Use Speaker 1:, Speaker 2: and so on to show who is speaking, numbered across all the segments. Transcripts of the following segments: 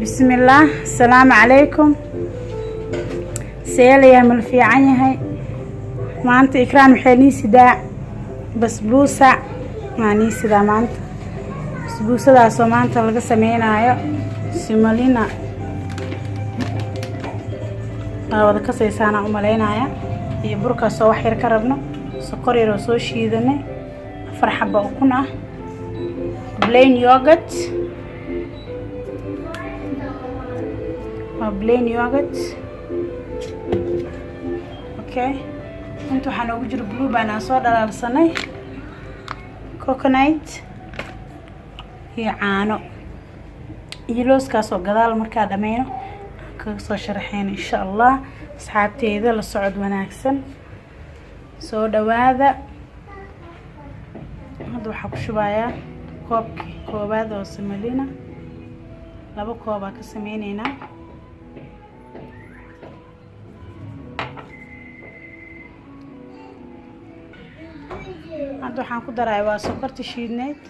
Speaker 1: بسم الله السلام عليكم. سيالي يا ملفي عني هاي ما أنت إكرام حيني سداع بسبوسة معني سداع ما أنت بسبوسة دا سو ما أنت لقى سمينا هاي سمالينا وذا كسي سانا أمالينا هاي يبركا سو وحير كربنا سكري رسو شيدني فرحة بأكونا بلين يوغت بلين يوغت اوكي انتو حنوgu jiro blue bana soo dhalaalsanay coconut iyo caano iyo looskaas oo gadaal markaa dhameeyno ka soo sharaxeen insha Allah asxaabteeda la socod wanaagsan soo dhawaada hadda waxa ku shubayaa koobkii koobaad oo samalina laba koob ka sameeynayna hadda waxaan ku daray waa sokorta shiidneed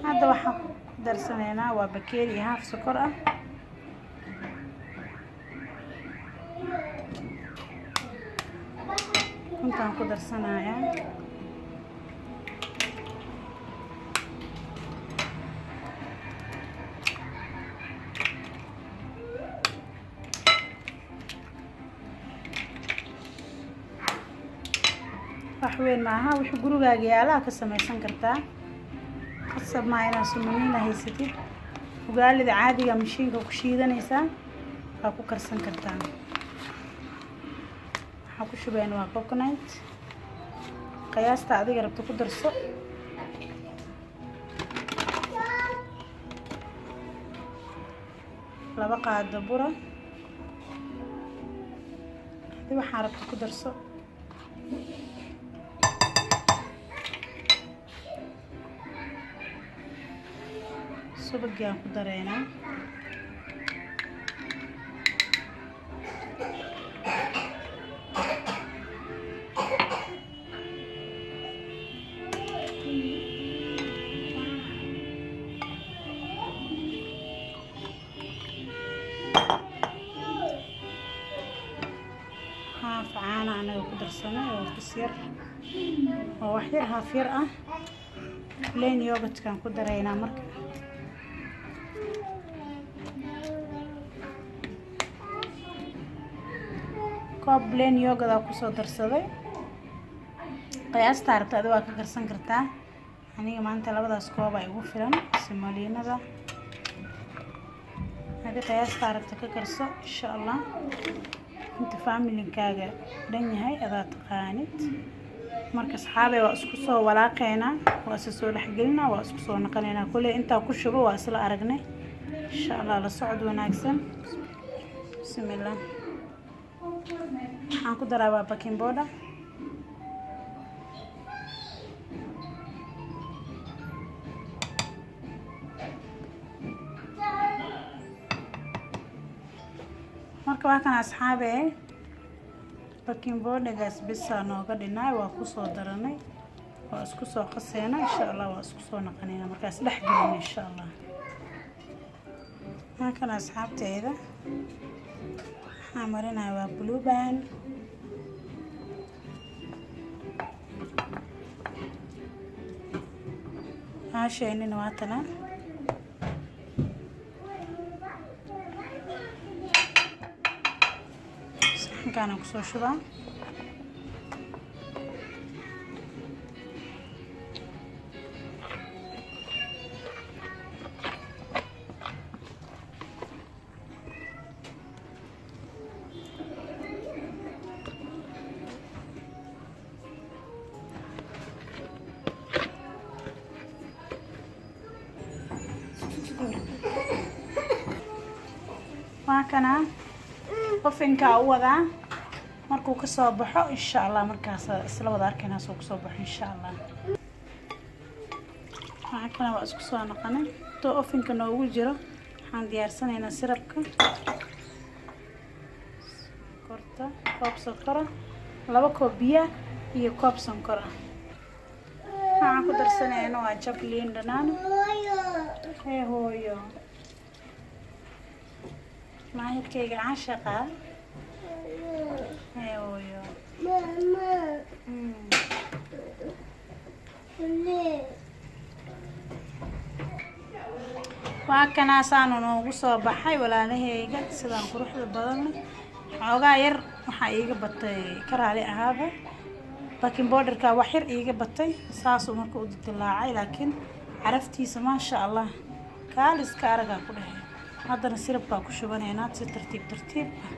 Speaker 1: hadda waxaan ku darsanaynaa waa bakeeri half sokor ah intaan ku darsanayaa waxweyn maaha wixii gurigaaga yaala ka sameeysan kartaa qasab ma ina sumanina haysatid ugaalida caadiga mashiinka ku shiidanaysa ka ku karsan kartaa waxa ku shubeen waa coconut qiyaasta adiga rabto ku darso laba qaado bura hadii waxa rabto ku darso subaggaan ku dareynaa haaf caana anaga ku darsanay oo kasir oo wax yar haaf yar ah plain yogurtkaan ku dareynaa marka koob plain yogurt ku soo darsaday qiyaasta rabta aad waa ka karsan kartaa aniga maanta labadaas koob ay ugu filan samalinada hadi qiyaasta rabta ka karso insha Allah inta family-kaaga dhan yahay adaa taqaanid marka asxaabay waa isku soo walaaqeena waa soo dhaxgelina waa isku soo naqanayna kulay inta ku shubo waa isla aragnay insha Allah la socod wanaagsan bismillah waxaan ku daraa waa baking powder marka waa kan asxaabe baking powder gaas bisa nooga dhinay waa ku soo daranay waa isku soo qaseena insha Allah waa isku soo naqanayna markaas dhaxgelina insha Allah markan asxaabteeda marina waa blue band asheenina waa tana saxankaan ku soo shubaa kana qofinka wada markuu ka soo baxo insha Allah markaas isla wada arkayna soo soo baxo insha Allah waxaan waa isku soo naqanay to ofinka noogu jiro waxaan diyaarsanaynaa sirabka korta koob sokor laba koob biyo iyo koob sonkor ah. waxaan ku darsanayna waa jab liin dhanaan. hooyo maahirkayga caashaqa. hooyo waa kana saanu noogu soo baxay walaalahayga sidaan quruxda badan leh. xoogaa yar waxaa iiga batay ka raali ahaada baking powderka wax yar iiga batay saasuu marka u dilaacay laakiin caraftiisa maasha Allah kaaliska aragaa ku dhahay. haddana sirabkaa ku shubanaynaa si tartiib tartiib ah.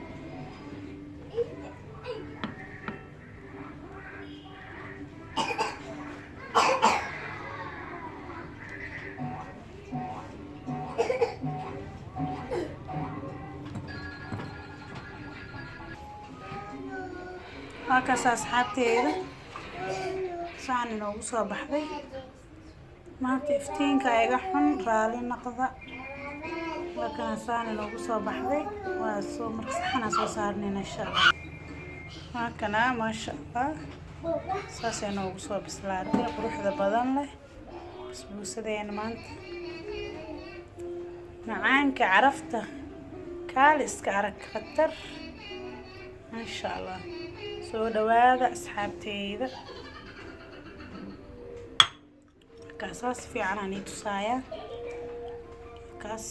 Speaker 1: waa kaas asxaabteeda saan inoogu soo baxday. maanta iftiinka iga xun raali noqda. waa kana saan inoogu soo baxday. waa soo marka saxana soo saarnayna insha Allah. waa kana maasha Allah saas inoogu soo bislaaday quruxda badan leh basbuusadeena maanta. macaanka carafta kaaliska arag khatar insha Allah. soo dhawaada asxaabteyda. kaasaas fiican aan ii tusaaya kaas.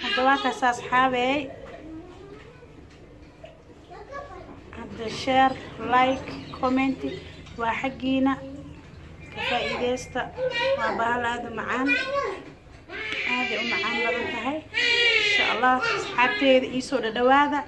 Speaker 1: hadda waa kaas asxaabey. hadda share like comment waa xagiina ka faa'iideysta. waa bahal aad u macaan aad u macaan badan tahay insha Allah. asxaabteyda ii soo dhawaada.